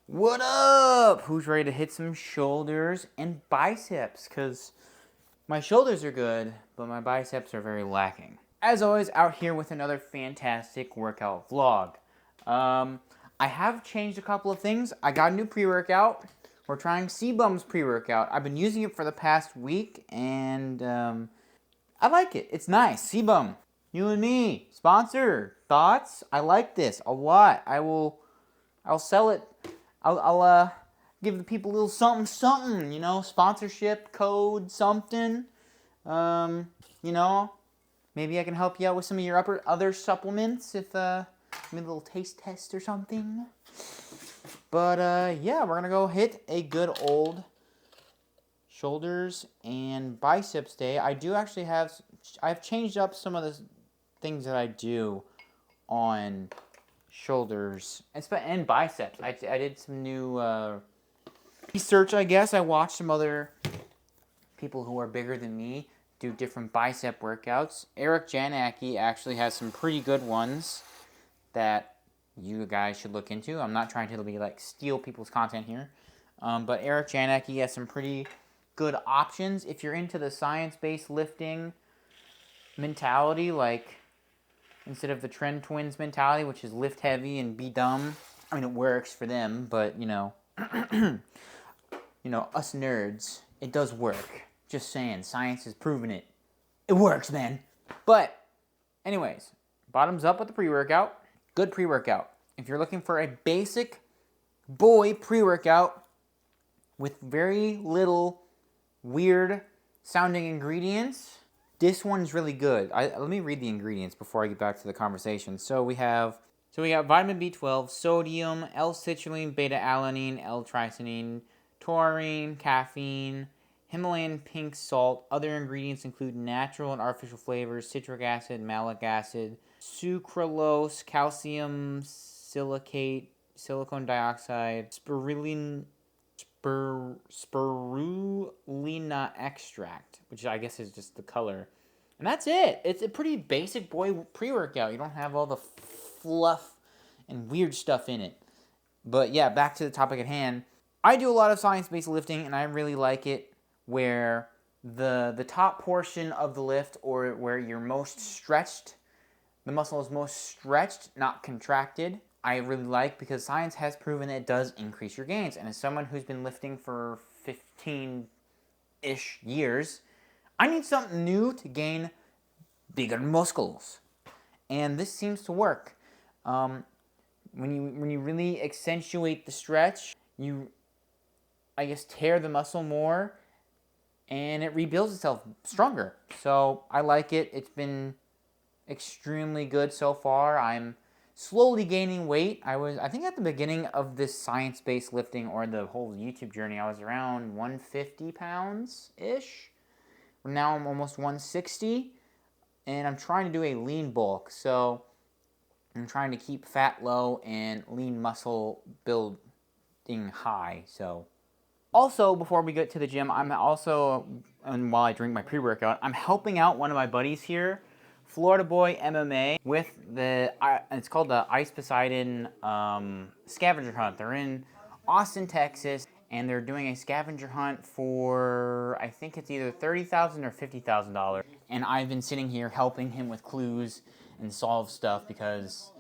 What up? Who's ready to hit some shoulders and biceps? Because my shoulders are good, but my biceps are very lacking. As always, out here with another fantastic workout vlog. I have changed a couple of things. I got a new pre-workout. We're trying C-Bum's pre-workout. I've been using it for the past week, and I like it. It's nice. C-Bum, you and me, sponsor. Thoughts? I like this a lot. I'll sell it. I'll give the people a little something, you know, sponsorship code, something. Maybe I can help you out with some of your other supplements if maybe a little taste test or something. But yeah, we're gonna go hit a good old shoulders and biceps day. I've changed up some of the things that I do on shoulders and biceps. I did some new research, I guess. I watched some other people who are bigger than me do different bicep workouts. Eric Janacki actually has some pretty good ones that you guys should look into. I'm not trying to steal people's content here, but Eric Janacki has some pretty good options if you're into the science-based lifting mentality, like instead of the Trend Twins mentality, which is lift heavy and be dumb. I mean, it works for them, but you know, us nerds, it does work. Just saying, science has proven it. It works, man. But anyways, bottoms up with the pre-workout. Good pre-workout. If you're looking for a basic boy pre-workout with very little weird sounding ingredients, this one's really good. Let me read the ingredients before I get back to the conversation. So we got vitamin B12, sodium, L-citrulline, beta-alanine, L-tricinine, taurine, caffeine, Himalayan pink salt. Other ingredients include natural and artificial flavors, citric acid, malic acid, sucralose, calcium silicate, silicone dioxide, spirulina extract, which I guess is just the color. And that's it. It's a pretty basic boy pre-workout. You don't have all the fluff and weird stuff in it. But yeah, back to the topic at hand. I do a lot of science-based lifting, and I really like it where the top portion of the lift, or where you're most stretched, the muscle is most stretched, not contracted, I really like, because science has proven that it does increase your gains. And as someone who's been lifting for 15-ish years, I need something new to gain bigger muscles. And this seems to work. When you really accentuate the stretch, you, I guess, tear the muscle more, and it rebuilds itself stronger. So I like it. It's been extremely good so far. I'm slowly gaining weight. I think at the beginning of this science-based lifting, or the whole YouTube journey, I was around 150 pounds-ish. Now I'm almost 160, and I'm trying to do a lean bulk. So I'm trying to keep fat low and lean muscle building high. So also, before we get to the gym, and while I drink my pre-workout, I'm helping out one of my buddies here, Florida Boy MMA, with it's called the Ice Poseidon scavenger hunt. They're in Austin, Texas, and they're doing a scavenger hunt for, I think it's either $30,000 or $50,000. And I've been sitting here helping him with clues and solve stuff because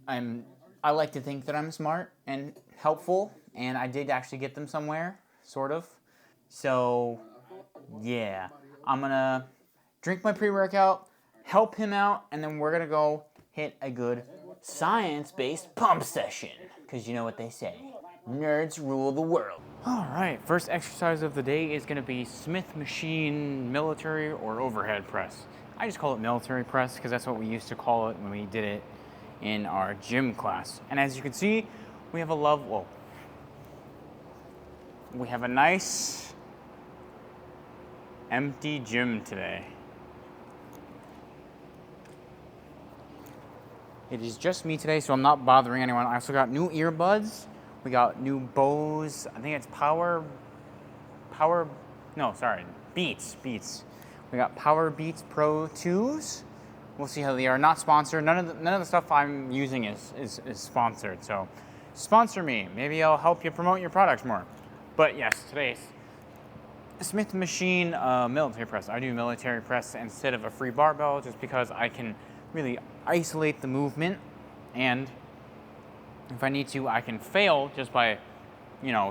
I like to think that I'm smart and helpful, and I did actually get them somewhere, sort of. So yeah, I'm gonna drink my pre-workout, help him out, and then we're gonna go hit a good science-based pump session. Because you know what they say, nerds rule the world. All right, first exercise of the day is gonna be Smith machine military or overhead press. I just call it military press because that's what we used to call it when we did it in our gym class. And as you can see, we have we have a nice empty gym today. It is just me today, so I'm not bothering anyone. I also got new earbuds. We got new Bose, I think it's Beats. We got Power Beats Pro 2s. We'll see how they are. Not sponsored. None of the stuff I'm using is sponsored. So sponsor me. Maybe I'll help you promote your products more. But yes, today's Smith Machine military press. I do military press instead of a free barbell just because I can really isolate the movement, and if I need to, I can fail just by,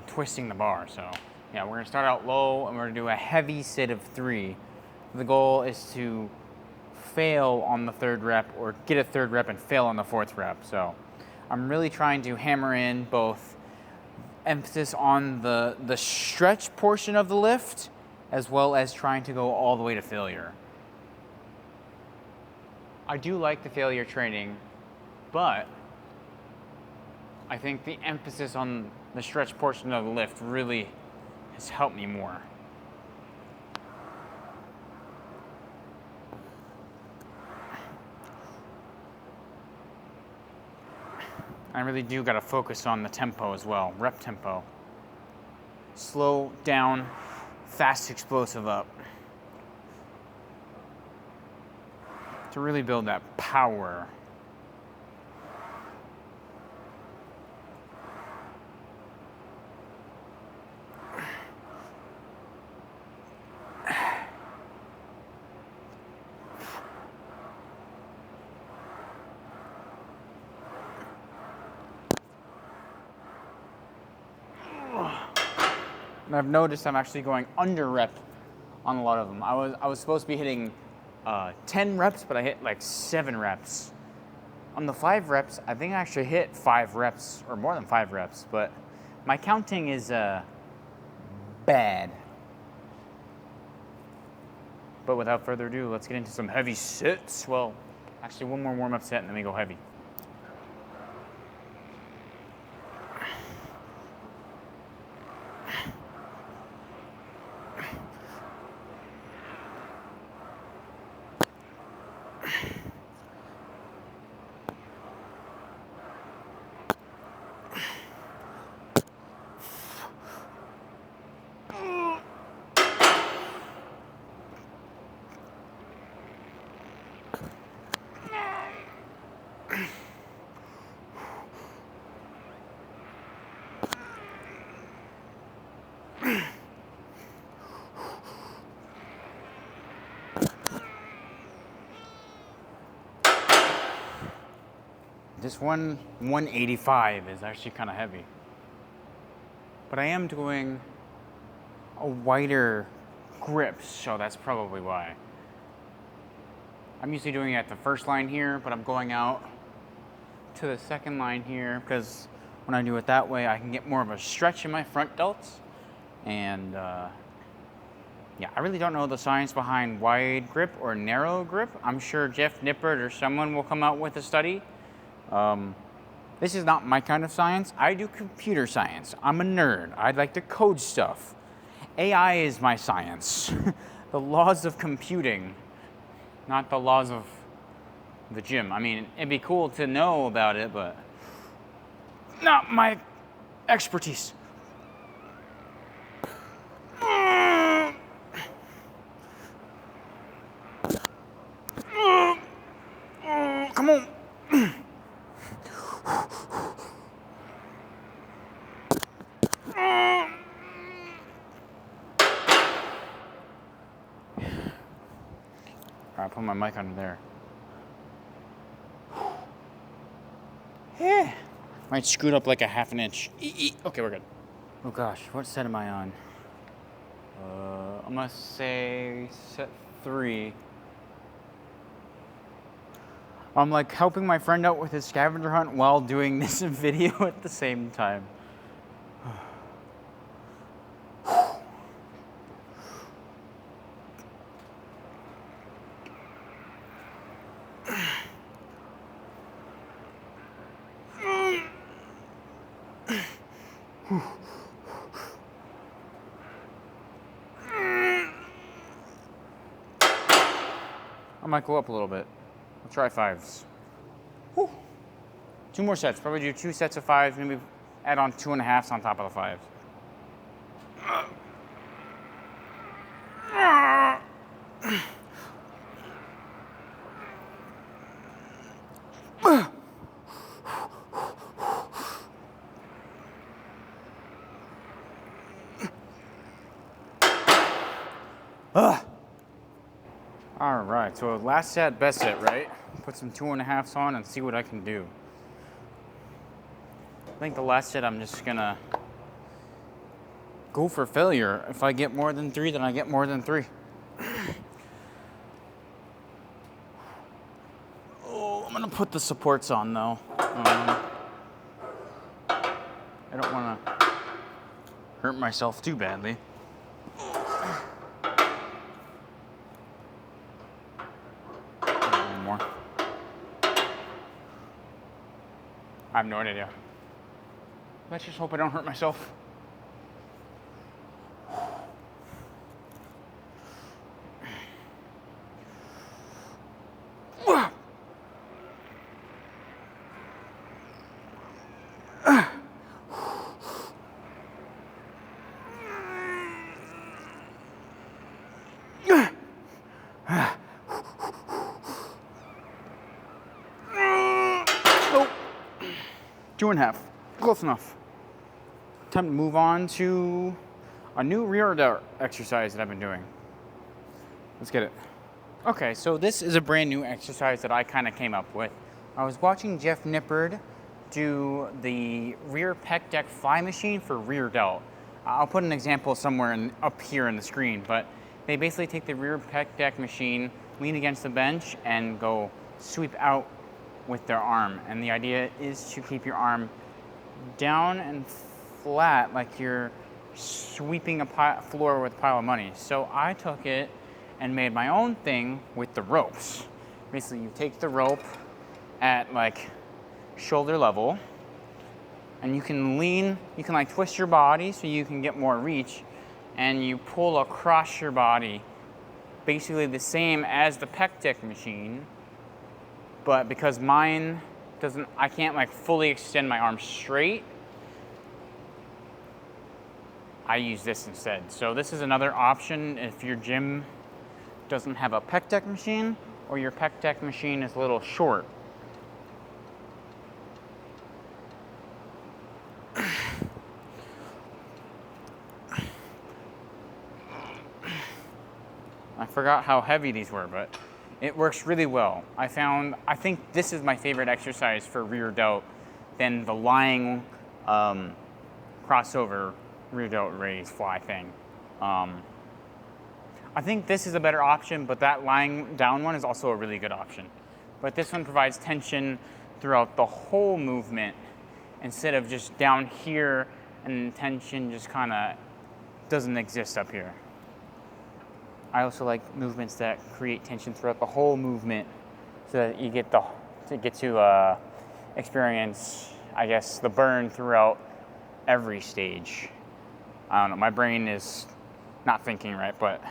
twisting the bar. So yeah, we're gonna start out low and we're gonna do a heavy set of 3. The goal is to fail on the 3rd rep or get a 3rd rep and fail on the 4th rep. So I'm really trying to hammer in both emphasis on the stretch portion of the lift as well as trying to go all the way to failure. I do like the failure training, but I think the emphasis on the stretch portion of the lift really has helped me more. I really do gotta focus on the tempo as well, rep tempo. Slow down, fast explosive up. To really build that power. And I've noticed I'm actually going under rep on a lot of them. I was supposed to be hitting 10 reps, but I hit like 7 reps. On the 5 reps, I think I actually hit 5 reps or more than 5 reps, but my counting is bad. But without further ado, let's get into some heavy sets. Well, actually one more warm-up set and then we go heavy. This 185 is actually kind of heavy. But I am doing a wider grip, so that's probably why. I'm usually doing it at the first line here, but I'm going out to the second line here because when I do it that way, I can get more of a stretch in my front delts. And yeah, I really don't know the science behind wide grip or narrow grip. I'm sure Jeff Nippert or someone will come out with a study. This is not my kind of science. I do computer science. I'm a nerd. I'd like to code stuff. AI is my science. The laws of computing, not the laws of the gym. I mean, it'd be cool to know about it, but not my expertise. Come on. I'll put my mic under there. Yeah. Might scoot up like a half an inch. Okay, we're good. Oh gosh, what set am I on? I'm gonna say set 3. I'm like helping my friend out with his scavenger hunt while doing this video at the same time. I might go up a little bit. I'll try 5s. Whew. 2 more sets. Probably do 2 sets of 5s, maybe add on 2.5s on top of the 5s. Ugh. All right, so last set, best set, right? Put some 2.5s on and see what I can do. I think the last set I'm just gonna go for failure. If I get more than 3, then I get more than 3. Oh, I'm gonna put the supports on though. I don't wanna hurt myself too badly. One more. I have no idea. Let's just hope I don't hurt myself. Oh, 2.5. Close enough. Time to move on to a new rear delt exercise that I've been doing. Let's get it. Okay, so this is a brand new exercise that I kind of came up with. I was watching Jeff Nippard do the rear pec deck fly machine for rear delt. I'll put an example somewhere up here in the screen, but they basically take the rear pec deck machine, lean against the bench, and go sweep out with their arm. And the idea is to keep your arm down and flat like you're sweeping a floor with a pile of money. So I took it and made my own thing with the ropes. Basically, you take the rope at like shoulder level, and you can lean, you can like twist your body so you can get more reach, and you pull across your body, basically the same as the pec deck machine, but because mine doesn't, I can't like fully extend my arm straight, I use this instead. So this is another option if your gym doesn't have a pec deck machine or your pec deck machine is a little short. I forgot how heavy these were, but it works really well. I think this is my favorite exercise for rear delt than the lying crossover rear delt raise fly thing. I think this is a better option, but that lying down one is also a really good option. But this one provides tension throughout the whole movement instead of just down here and tension just kind of doesn't exist up here. I also like movements that create tension throughout the whole movement so that you get to experience, I guess, the burn throughout every stage. I don't know, my brain is not thinking right, but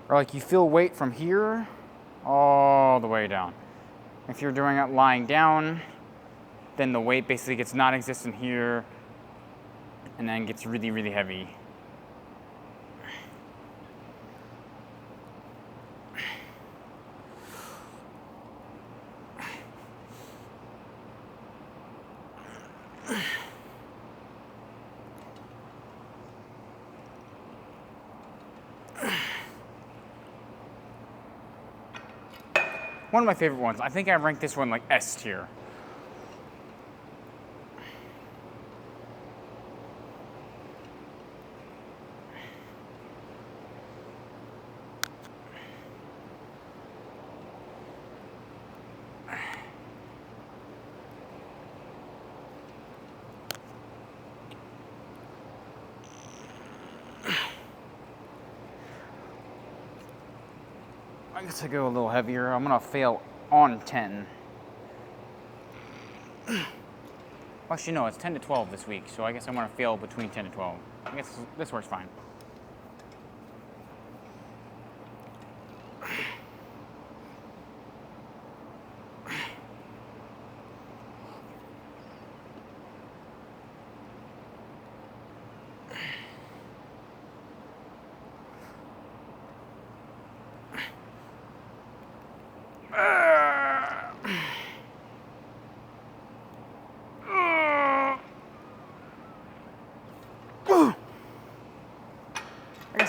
or like you feel weight from here all the way down. If you're doing it lying down, then the weight basically gets non-existent here and then gets really, really heavy. One of my favorite ones. I think I ranked this one like S tier. I guess I go a little heavier. I'm gonna fail on 10. Actually, no, it's 10 to 12 this week, so I guess I'm gonna fail between 10 to 12. I guess this works fine.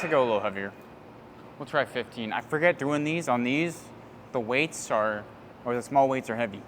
should go a little heavier. We'll try 15. I forget doing these. On these, the weights are, or the small weights are heavy.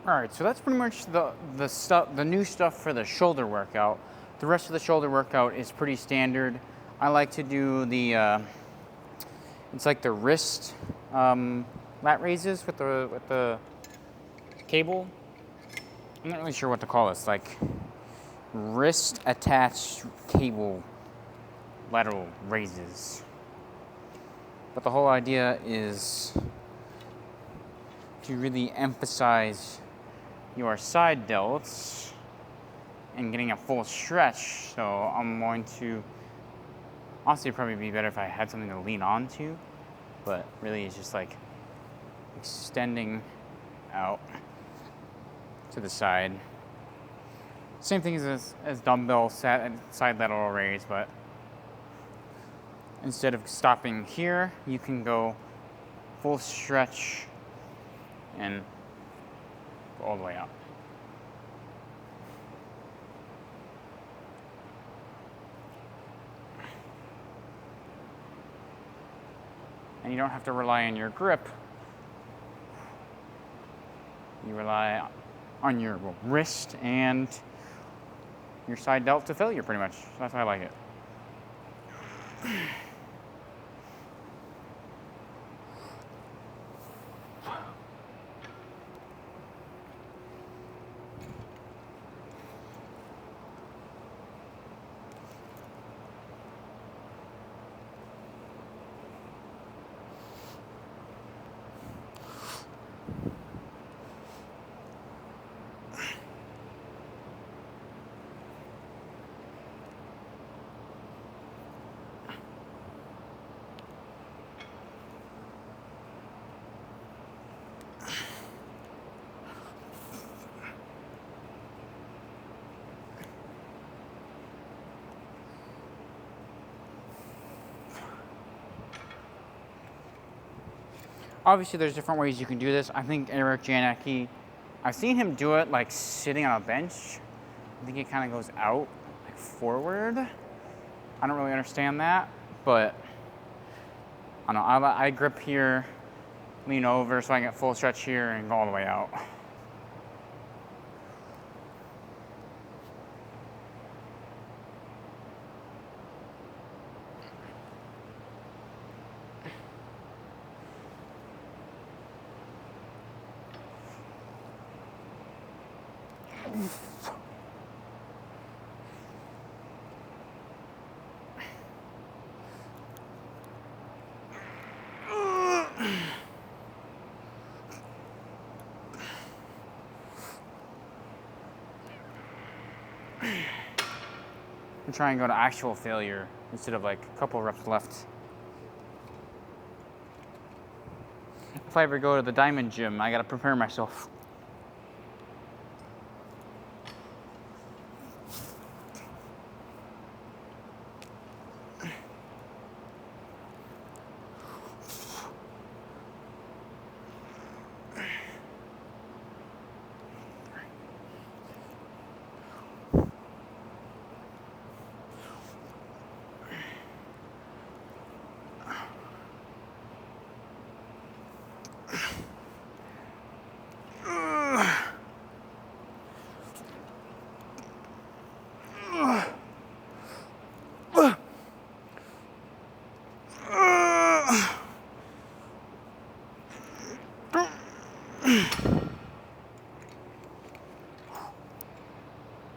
All right, so that's pretty much the new stuff for the shoulder workout. The rest of the shoulder workout is pretty standard. I like to do the it's like the wrist lat raises with the cable. I'm not really sure what to call this. Like wrist attached cable lateral raises. But the whole idea is to really emphasize your side delts and getting a full stretch. So I'm going to, honestly, it'd probably be better if I had something to lean onto, but really it's just like extending out to the side. Same thing as dumbbell side lateral raise, but instead of stopping here, you can go full stretch and go all the way out. And you don't have to rely on your grip. You rely on your wrist and your side delt to failure, pretty much. That's how I like it. Obviously, there's different ways you can do this. I think Eric Janicki, I've seen him do it like sitting on a bench. I think he kind of goes out, like forward. I don't really understand that, but I don't know. I grip here, lean over so I can get full stretch here and go all the way out. and try and go to actual failure instead of like a couple reps left. If I ever go to the Diamond Gym, I gotta prepare myself.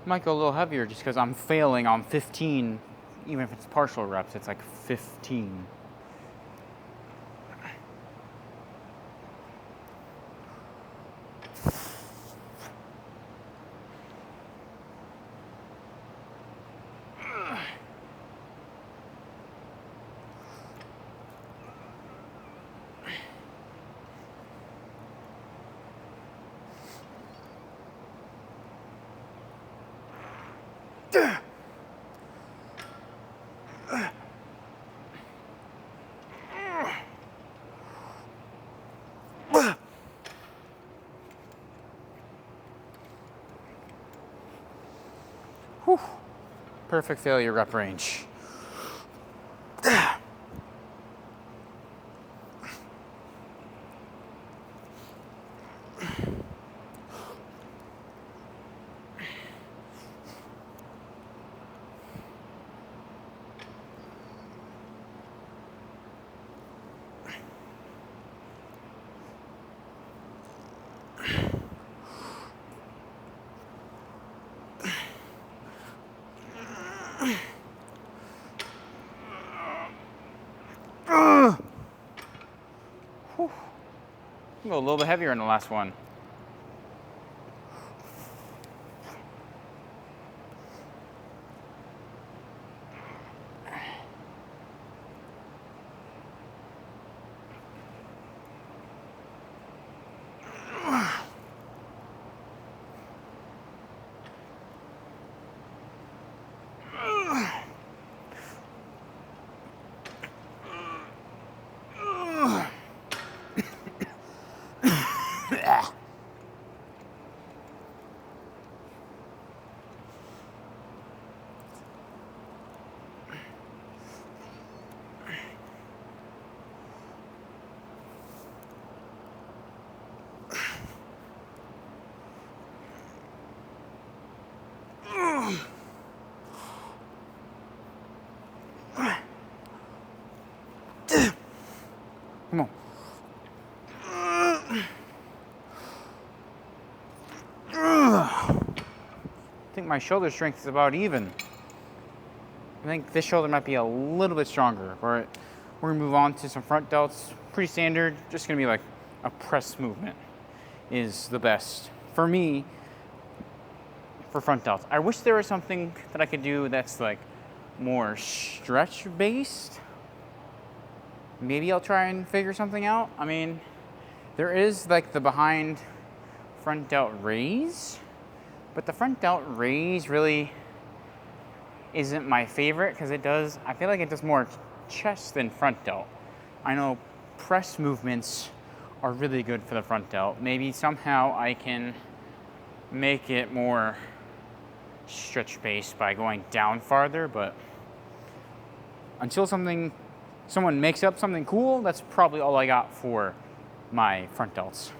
Might go a little heavier just because I'm failing on 15, even if it's partial reps, it's like 15. Whew. Perfect failure rep range. Whew. Go a little bit heavier in the last one. Come on. I think my shoulder strength is about even. I think this shoulder might be a little bit stronger. We're gonna move on to some front delts. Pretty standard, just gonna be like a press movement is the best for me for front delts. I wish there was something that I could do that's like more stretch based. Maybe I'll try and figure something out. I mean, there is like the behind front delt raise, but the front delt raise really isn't my favorite because I feel like it does more chest than front delt. I know press movements are really good for the front delt. Maybe somehow I can make it more stretch based by going down farther, but until someone makes up something cool, that's probably all I got for my front delts.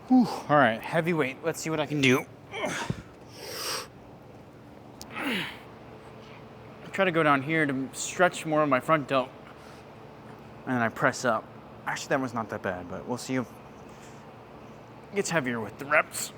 Whew. All right, heavyweight. Let's see what I can do. Try to go down here to stretch more of my front delt. And then I press up. Actually, that was not that bad, but we'll see if it gets heavier with the reps.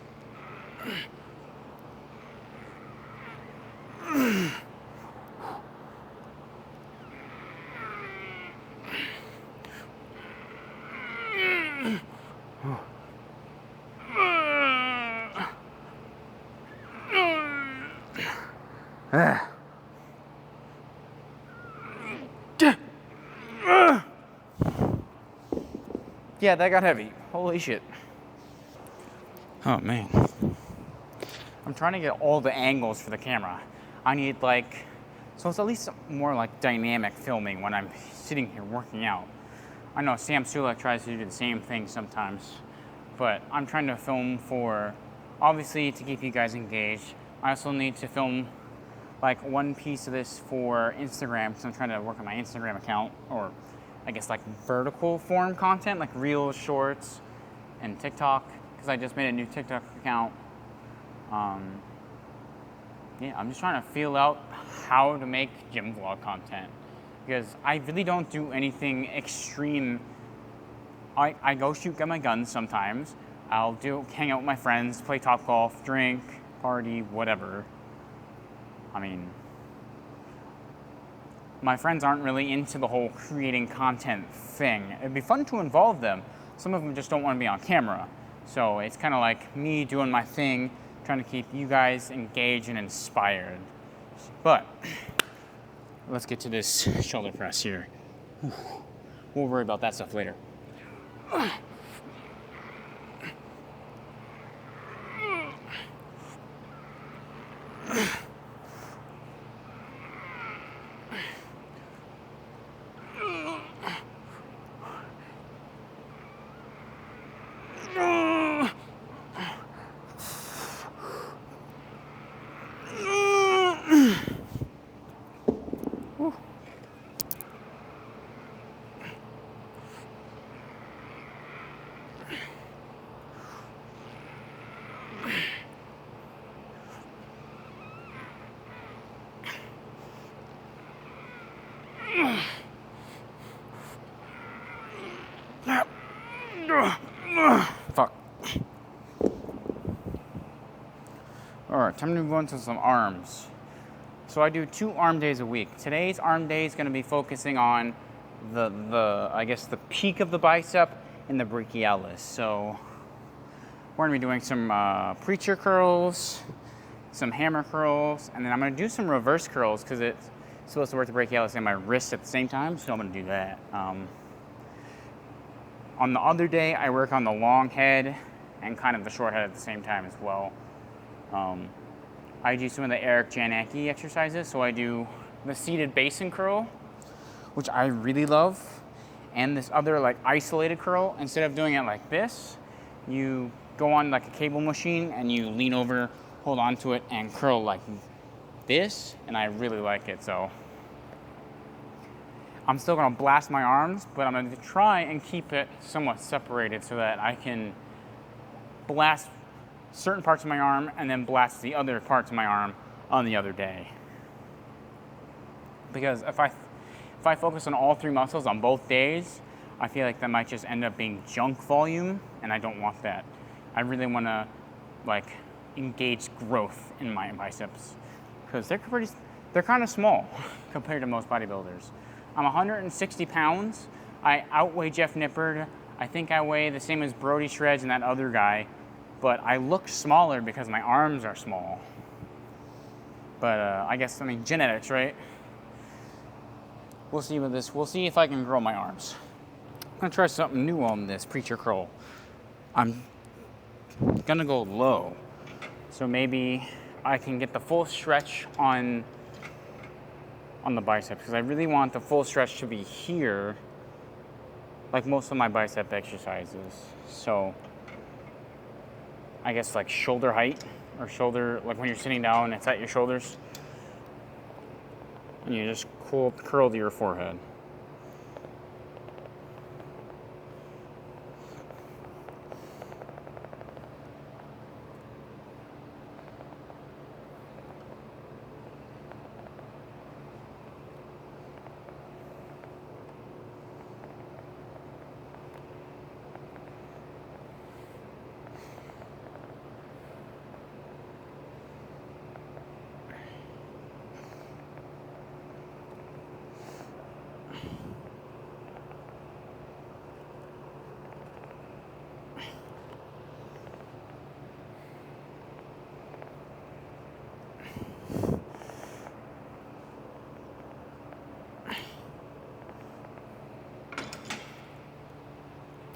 Yeah, that got heavy. Holy shit. Oh man. I'm trying to get all the angles for the camera. I need like, so it's at least more like dynamic filming when I'm sitting here working out. I know Sam Sulek tries to do the same thing sometimes, but I'm trying to film for, obviously to keep you guys engaged. I also need to film like one piece of this for Instagram, because I'm trying to work on my Instagram account, or I guess like vertical form content, like Reels, Shorts, and TikTok, because I just made a new TikTok account. Yeah, I'm just trying to feel out how to make gym vlog content, because I really don't do anything extreme. I go shoot, get my guns sometimes. I'll hang out with my friends, play top golf, drink, party, whatever. I mean, my friends aren't really into the whole creating content thing. It'd be fun to involve them. Some of them just don't want to be on camera. So it's kind of like me doing my thing, trying to keep you guys engaged and inspired. But let's get to this shoulder press here. We'll worry about that stuff later. Fuck. Alright, time to move on to some arms. So I do 2 arm days a week. Today's arm day is going to be focusing on I guess the peak of the bicep and the brachialis. So we're going to be doing some preacher curls, some hammer curls, and then I'm going to do some reverse curls because it's supposed to work the brachialis and my wrist at the same time, so I'm going to do that. On the other day, I work on the long head and kind of the short head at the same time as well. I do some of the Eric Janicki exercises, so I do the seated basin curl, which I really love, and this other like isolated curl. Instead of doing it like this, you go on like a cable machine and you lean over, hold on to it, and curl like this, and I really like it. So I'm still gonna blast my arms, but I'm gonna try and keep it somewhat separated so that I can blast certain parts of my arm and then blast the other parts of my arm on the other day. Because if I focus on all 3 muscles on both days, I feel like that might just end up being junk volume, and I don't want that. I really want to like engage growth in my biceps, because they're kind of small compared to most bodybuilders. I'm 160 pounds. I outweigh Jeff Nippard. I think I weigh the same as Brody Shreds and that other guy, but I look smaller because my arms are small. But I guess, genetics, right? We'll see with this. We'll see if I can grow my arms. I'm gonna try something new on this preacher curl. I'm gonna go low, so maybe I can get the full stretch on the biceps, because I really want the full stretch to be here, like most of my bicep exercises. So I guess like shoulder height, or shoulder, like when you're sitting down, it's at your shoulders, and you just curl to your forehead.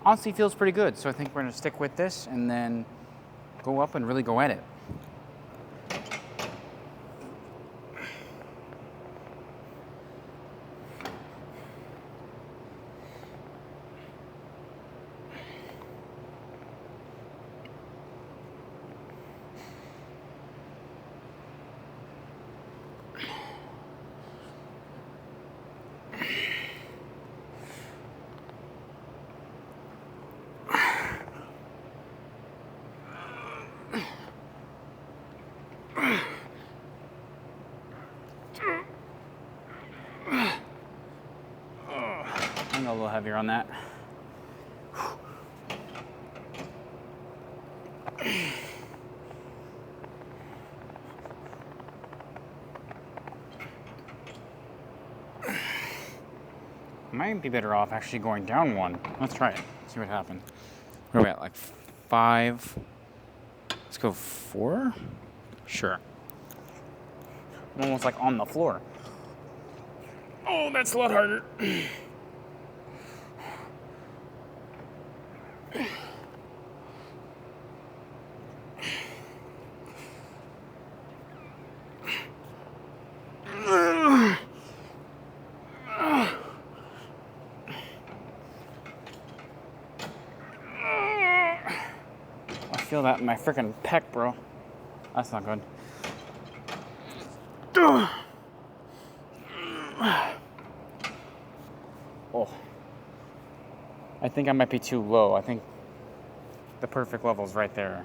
honestly feels pretty good. So I think we're gonna stick with this and then go up and really go at it. I'm a little heavier on that. Might be better off actually going down one. Let's try it. See what happens. What are we at? Like 5. Let's go 4. Sure. I'm almost like on the floor. Oh, that's a lot harder. I feel that in my freaking pec, bro. That's not good. Oh. I think I might be too low. I think the perfect level is right there.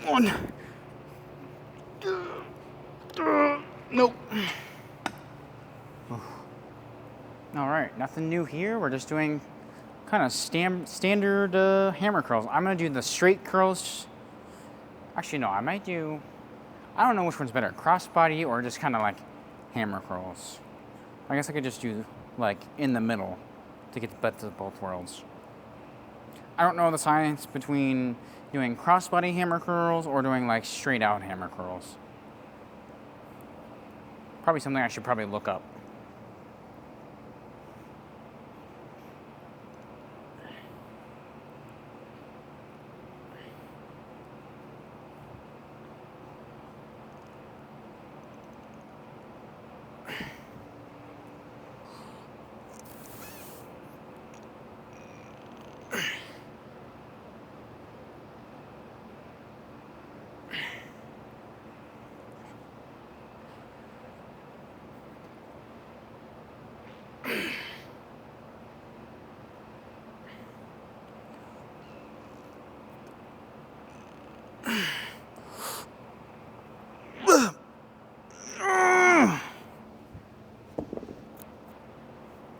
One. Nope. All right, nothing new here. We're just doing kind of standard hammer curls. I'm gonna do the straight curls. Actually, no, I might do, I don't know which one's better, crossbody or just kind of like hammer curls. I guess I could just do like in the middle to get the best of both worlds. I don't know the science between doing crossbody hammer curls or doing like straight out hammer curls. Probably something I should probably look up.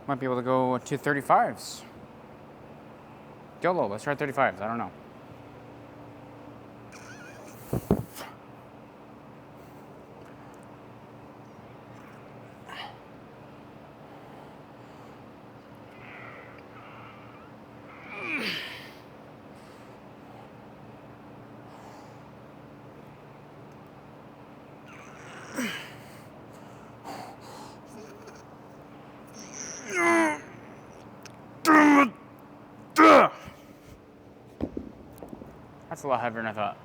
Might be able to go to 35s. YOLO, let's try 35s. I don't know. That's a lot heavier than I thought.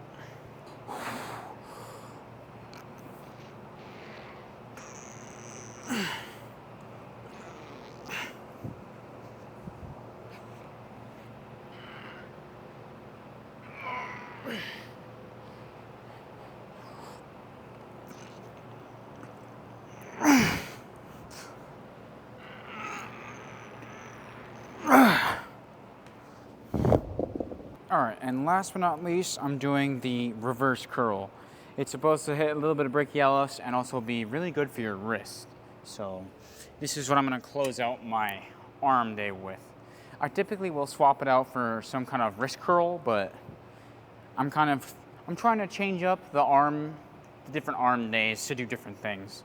All right, and last but not least, I'm doing the reverse curl. It's supposed to hit a little bit of brachialis and also be really good for your wrist. So this is what I'm gonna close out my arm day with. I typically will swap it out for some kind of wrist curl, but I'm trying to change up the arm the different arm days to do different things.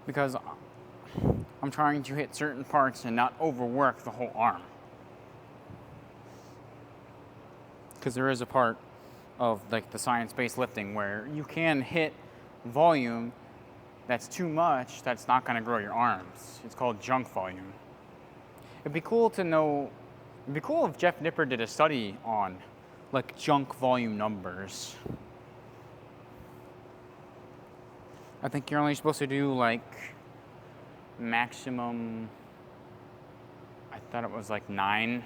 Because I'm trying to hit certain parts and not overwork the whole arm. Because there is a part of like the science-based lifting where you can hit volume that's too much, that's not going to grow your arms. It's called junk volume. It'd be cool to know, it'd be cool if Jeff Nipper did a study on like junk volume numbers. I think you're only supposed to do like maximum, I thought it was like 9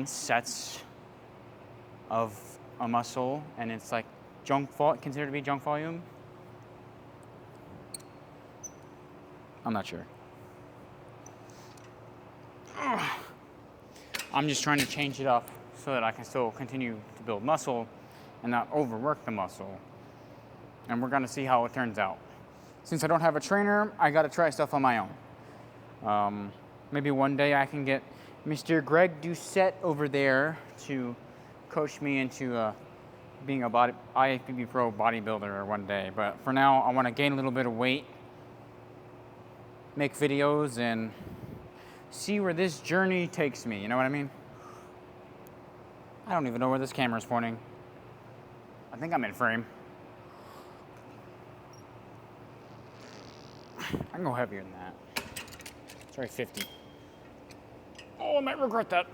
sets of a muscle, and it's like considered to be junk volume. I'm not sure. I'm just trying to change it up so that I can still continue to build muscle and not overwork the muscle. And we're gonna see how it turns out. Since I don't have a trainer, I gotta try stuff on my own. Maybe one day I can get Mr. Greg Doucette over there to coach me into being a IFBB Pro bodybuilder one day. But for now, I wanna gain a little bit of weight, make videos, and see where this journey takes me, you know what I mean? I don't even know where this camera's pointing. I think I'm in frame. I can go heavier than that. Sorry, 50. Oh, I might regret that.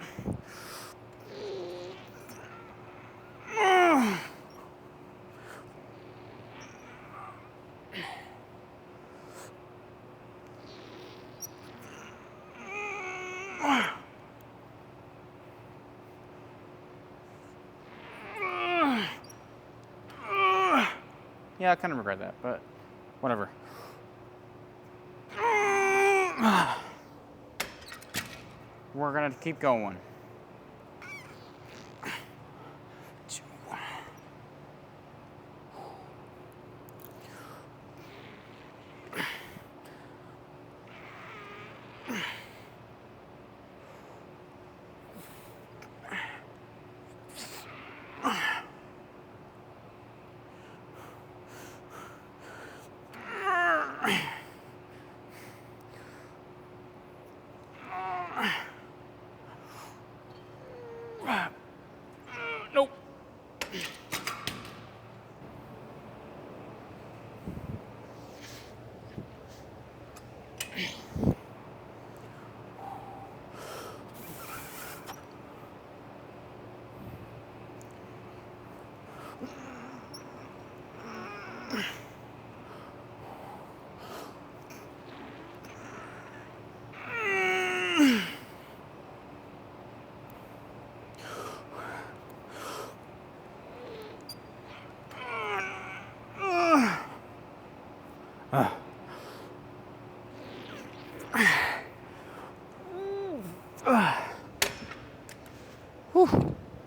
Yeah, I kind of regret that, but whatever. We're gonna keep going. Nope.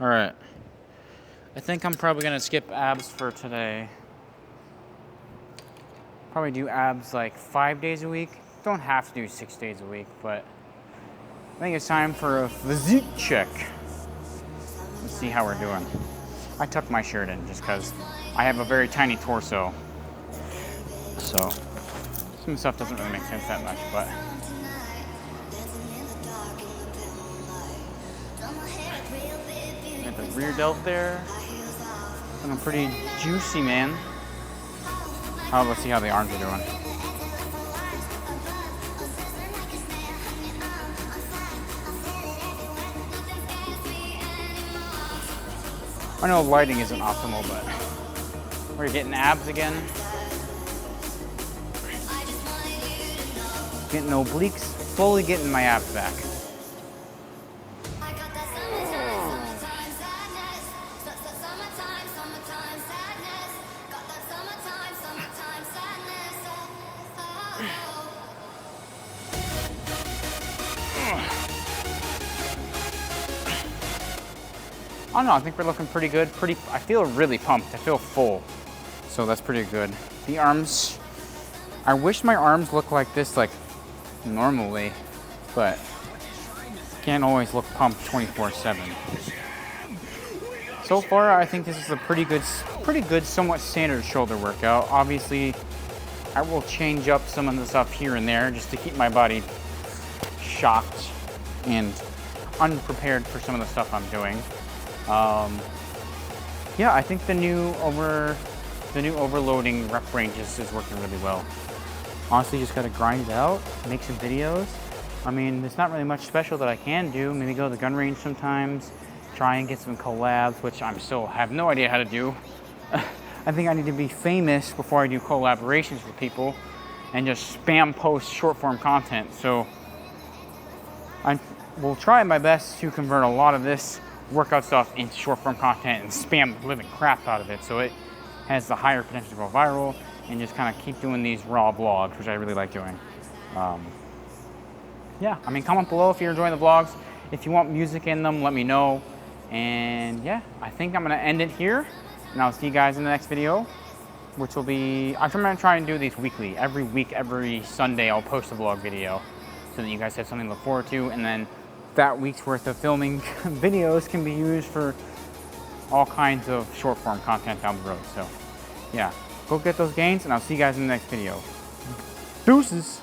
All right. I think I'm probably gonna skip abs for today. Probably do abs like 5 days a week. Don't have to do 6 days a week, but I think it's time for a physique check. Let's see how we're doing. I tucked my shirt in just because I have a very tiny torso. So some stuff doesn't really make sense that much, but got the rear delt there. Looking pretty juicy, man. Let's see how the arms are doing. I know lighting isn't optimal, but we're getting abs again. Getting obliques, slowly getting my abs back. I don't know, I think we're looking pretty good. I feel really pumped. I feel full. So that's pretty good. The arms, I wish my arms looked like this like normally, but can't always look pumped 24/7. so far, I think this is a pretty good, somewhat standard shoulder workout. Obviously, I will change up some of the stuff here and there just to keep my body shocked and unprepared for some of the stuff I'm doing. Yeah, I think the new overloading rep ranges is working really well. Honestly, just gotta grind it out, make some videos. I mean, there's not really much special that I can do. Maybe go to the gun range sometimes, try and get some collabs, which I'm still have no idea how to do. I think I need to be famous before I do collaborations with people and just spam post short form content. So I will try my best to convert a lot of this workout stuff into short form content and spam the living crap out of it so it has the higher potential to go viral, and just kind of keep doing these raw vlogs, which I really like doing. Yeah, I mean, comment below if you're enjoying the vlogs. If you want music in them, let me know. And yeah, I think I'm gonna end it here, and I'll see you guys in the next video, which will be, I'm gonna try and do these weekly. Every week, every Sunday, I'll post a vlog video so that you guys have something to look forward to, and then that week's worth of filming videos can be used for all kinds of short form content down the road. So yeah, go get those gains, and I'll see you guys in the next video. Deuces.